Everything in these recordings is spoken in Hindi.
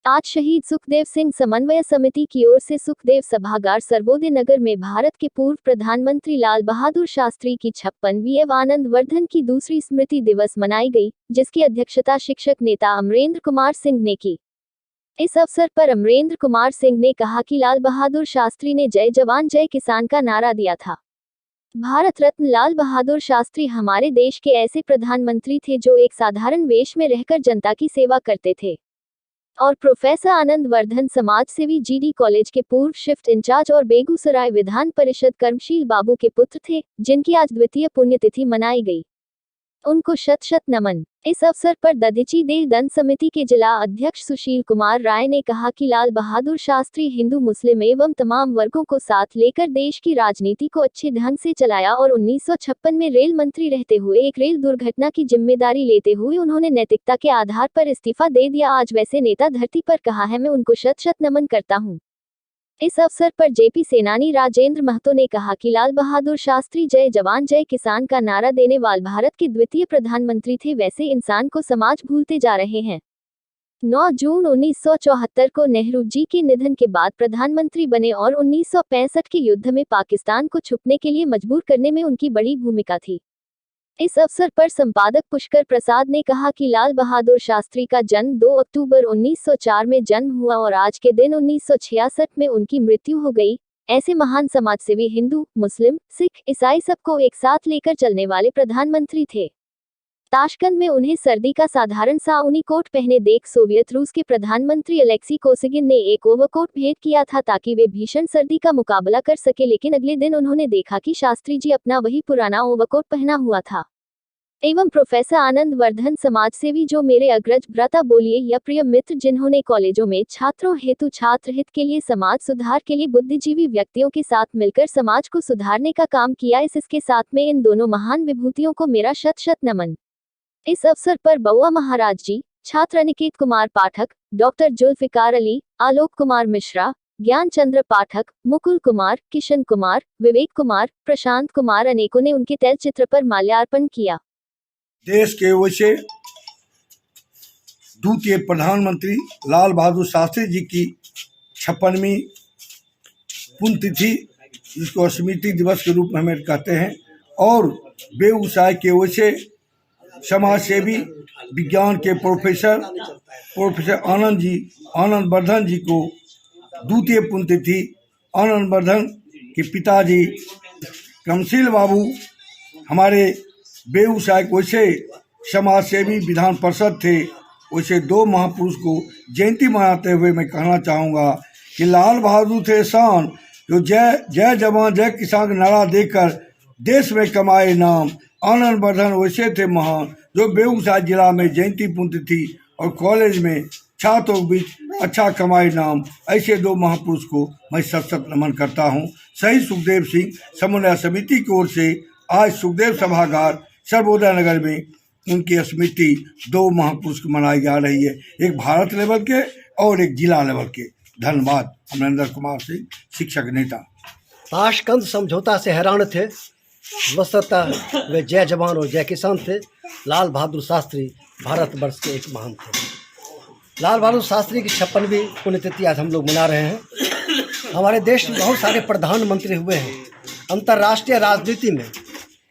आज शहीद सुखदेव सिंह समन्वय समिति की ओर से सुखदेव सभागार सर्वोदय नगर में भारत के पूर्व प्रधानमंत्री लाल बहादुर शास्त्री की 56वीं आनंद वर्धन की दूसरी स्मृति दिवस मनाई गई, जिसकी अध्यक्षता शिक्षक नेता अमरेंद्र कुमार सिंह ने की। इस अवसर पर अमरेंद्र कुमार सिंह ने कहा कि लाल बहादुर शास्त्री ने जय जवान जय किसान का नारा दिया था। भारत रत्न लाल बहादुर शास्त्री हमारे देश के ऐसे प्रधानमंत्री थे जो एक साधारण वेश में रहकर जनता की सेवा करते थे। और प्रोफेसर आनंद वर्धन समाजसेवी जीडी कॉलेज के पूर्व शिफ्ट इंचार्ज और बेगूसराय विधान परिषद कर्मशील बाबू के पुत्र थे, जिनकी आज द्वितीय पुण्यतिथि मनाई गई। उनको शत शत नमन। इस अवसर पर दधीची देह दंड समिति के जिला अध्यक्ष सुशील कुमार राय ने कहा कि लाल बहादुर शास्त्री हिंदू मुस्लिम एवं तमाम वर्गों को साथ लेकर देश की राजनीति को अच्छे ढंग से चलाया और 1956 में रेल मंत्री रहते हुए एक रेल दुर्घटना की जिम्मेदारी लेते हुए उन्होंने नैतिकता के आधार पर इस्तीफा दे दिया। आज वैसे नेता धरती पर कहा है, मैं उनको शत शत नमन करता हूँ। इस अवसर पर जेपी सेनानी राजेंद्र महतो ने कहा कि लाल बहादुर शास्त्री जय जवान जय किसान का नारा देने वाले भारत के द्वितीय प्रधानमंत्री थे। वैसे इंसान को समाज भूलते जा रहे हैं। 9 जून 1974 को नेहरू जी के निधन के बाद प्रधानमंत्री बने और 1965 के युद्ध में पाकिस्तान को छुपने के लिए मजबूर करने में उनकी बड़ी भूमिका थी। इस अवसर पर संपादक पुष्कर प्रसाद ने कहा कि लाल बहादुर शास्त्री का जन्म 2 अक्टूबर 1904 में जन्म हुआ और आज के दिन 1966 में उनकी मृत्यु हो गई। ऐसे महान समाजसेवी हिंदू, मुस्लिम, सिख, ईसाई सबको एक साथ लेकर चलने वाले प्रधानमंत्री थे। ताशकंद में उन्हें सर्दी का साधारण सा ऊनी कोट पहने देख सोवियत रूस के प्रधानमंत्री अलेक्सी कोसिगिन ने एक ओवरकोट भेंट किया था ताकि वे भीषण सर्दी का मुकाबला कर सके, लेकिन अगले दिन उन्होंने देखा कि शास्त्री जी अपना वही पुराना ओवरकोट पहना हुआ था। एवं प्रोफेसर आनंद वर्धन समाजसेवी जो मेरे अग्रज भ्राता बोलिए या प्रिय मित्र, जिन्होंने कॉलेजों में छात्रों हेतु छात्र हित के लिए समाज सुधार के लिए बुद्धिजीवी व्यक्तियों के साथ मिलकर समाज को सुधारने का काम किया। इसके साथ में इन दोनों महान विभूतियों को मेरा शत शत नमन। इस अवसर पर बउआ महाराज जी, छात्र अनिकेत कुमार पाठक, डॉक्टर जुल्फिकार अली, आलोक कुमार मिश्रा, ज्ञान चंद्र पाठक, मुकुल कुमार, किशन कुमार, विवेक कुमार, प्रशांत कुमार अनेकों ने उनके तैलचित्र पर माल्यार्पण किया। देश के वैसे द्वितीय प्रधानमंत्री लाल बहादुर शास्त्री जी की 56वीं पुण्यतिथि, जिसको स्मृति दिवस के रूप में हमें कहते हैं, और बेगूसराय के वैसे समाज सेवी विज्ञान के प्रोफेसर आनंद वर्धन जी को द्वितीय पुण्यतिथि, आनंद वर्धन के पिताजी कर्मशील बाबू हमारे बेगूसराय के वैसे समाज सेवी विधान परिषद थे। वैसे 2 महापुरुष को जयंती मनाते हुए मैं कहना चाहूँगा कि लाल बहादुर थे शान जो जय जवान जय किसान का नारा देकर देश में कमाए नाम। आनंद वर्धन वैसे थे महान जो बेगूसराय जिला में जयंती पुण्यतिथि और कॉलेज में छात्रों के बीच अच्छा कमाए नाम। ऐसे 2 महापुरुष को मैं शत शत नमन करता हूँ। शहीद सुखदेव सिंह समन्वय समिति की ओर से आज सुखदेव सभागार सर्वोदय नगर में उनकी स्मृति 2 महापुरुष को मनाई जा रही है, एक भारत लेवल के और एक जिला लेवल के। धन्यवाद। अमरेंद्र कुमार सिंह, शिक्षक नेता। ताशकंद समझौता से हैरान थे, वस्तुतः वे जय जवान और जय किसान थे। लाल बहादुर शास्त्री भारतवर्ष के एक महान थे। लाल बहादुर शास्त्री की 56वीं पुण्यतिथि आज हम लोग मना रहे हैं। हमारे देश में बहुत सारे प्रधानमंत्री हुए हैं। अंतर्राष्ट्रीय राजनीति में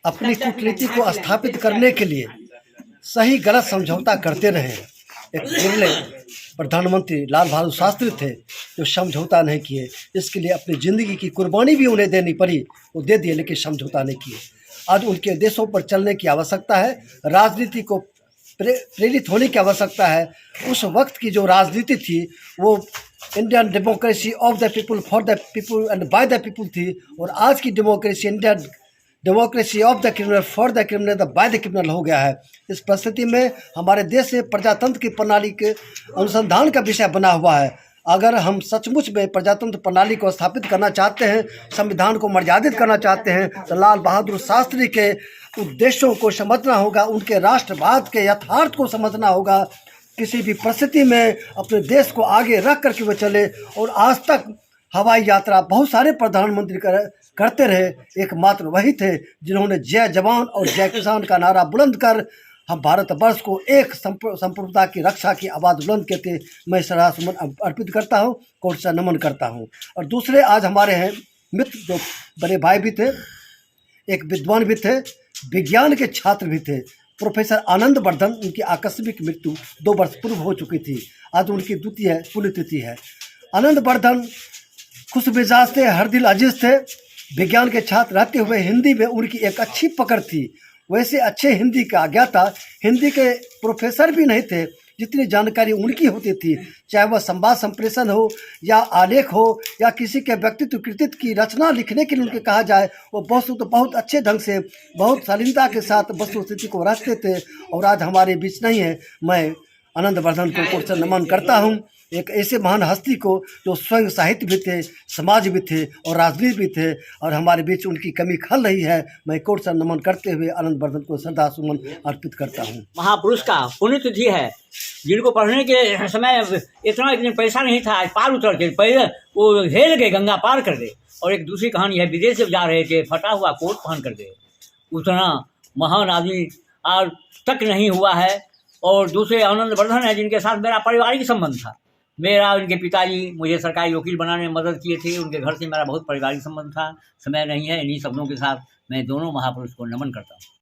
अपनी कूटनीति को स्थापित करने के लिए सही गलत समझौता करते रहे। एक बिरले प्रधानमंत्री लाल बहादुर शास्त्री थे जो समझौता नहीं किए। इसके लिए अपनी ज़िंदगी की कुर्बानी भी उन्हें देनी पड़ी, वो दे दिए, लेकिन समझौता नहीं किए। आज उनके देशों पर चलने की आवश्यकता है, राजनीति को प्रेरित होने की आवश्यकता है। उस वक्त की जो राजनीति थी वो Indian democracy of the people for the people and by the people थी, और आज की democracy Indian democracy of the criminal for the criminal the by the criminal हो गया है। इस परिस्थिति में हमारे देश में प्रजातंत्र की प्रणाली के अनुसंधान का विषय बना हुआ है। अगर हम सचमुच में प्रजातंत्र प्रणाली को स्थापित करना चाहते हैं, संविधान को मर्यादित करना चाहते हैं, तो लाल बहादुर शास्त्री के उद्देश्यों को समझना होगा, उनके राष्ट्रवाद के यथार्थ को समझना होगा। किसी भी परिस्थिति में अपने देश को आगे रख करके वो चले, और आज तक हवाई यात्रा बहुत सारे प्रधानमंत्री करते रहे, एकमात्र वही थे जिन्होंने जय जवान और जय किसान का नारा बुलंद कर हम भारतवर्ष को एक संप्रभुता की रक्षा की आवाज़ बुलंद करके मैं श्रद्धासुमन अर्पित करता हूँ, कोर्ट से नमन करता हूँ। और दूसरे आज हमारे हैं मित्र, जो बड़े भाई भी थे, एक विद्वान भी थे, विज्ञान के छात्र भी थे, प्रोफेसर आनंद वर्धन। उनकी आकस्मिक मृत्यु 2 वर्ष पूर्व हो चुकी थी। आज उनकी द्वितीय पुण्यतिथि है। आनंद वर्धन खुश मिजाज थे, हर दिल अजीज थे। विज्ञान के छात्र रहते हुए हिंदी में उनकी एक अच्छी पकड़ थी। वैसे अच्छे हिंदी का ज्ञाता हिंदी के प्रोफेसर भी नहीं थे जितनी जानकारी उनकी होती थी। चाहे वह संवाद संप्रेषण हो या आलेख हो या किसी के व्यक्तित्व कृतित्व की रचना लिखने के लिए उनके कहा जाए, वो बहुत अच्छे ढंग से, बहुत शालीनता के साथ वस्तु स्थिति को रखते थे। और आज हमारे बीच नहीं है। मैं आनंद वर्धन को कोर्ट से नमन करता हूँ, एक ऐसे महान हस्ती को जो स्वयं साहित्य भी थे, समाज भी थे और राजनीति भी थे, और हमारे बीच उनकी कमी खल रही है। मैं कोर्ट से नमन करते हुए आनंद वर्धन को श्रद्धा सुमन अर्पित करता हूँ। महापुरुष का पुण्यतिथि है, जिनको पढ़ने के समय इतने पैसा नहीं था, आज पार उतर के पहले वो हेल गए, गंगा पार कर गए। और एक दूसरी कहानी है, विदेश से जा रहे थे, फटा हुआ कोट पहन कर गए। उतना महान आदमी आज तक नहीं हुआ है। और दूसरे आनंद वर्धन है, जिनके साथ मेरा पारिवारिक संबंध था। मेरा उनके पिताजी मुझे सरकारी वकील बनाने में मदद किए थे, उनके घर से मेरा बहुत पारिवारिक संबंध था। समय नहीं है, इन्हीं शब्दों के साथ मैं दोनों महापुरुष को नमन करता हूँ।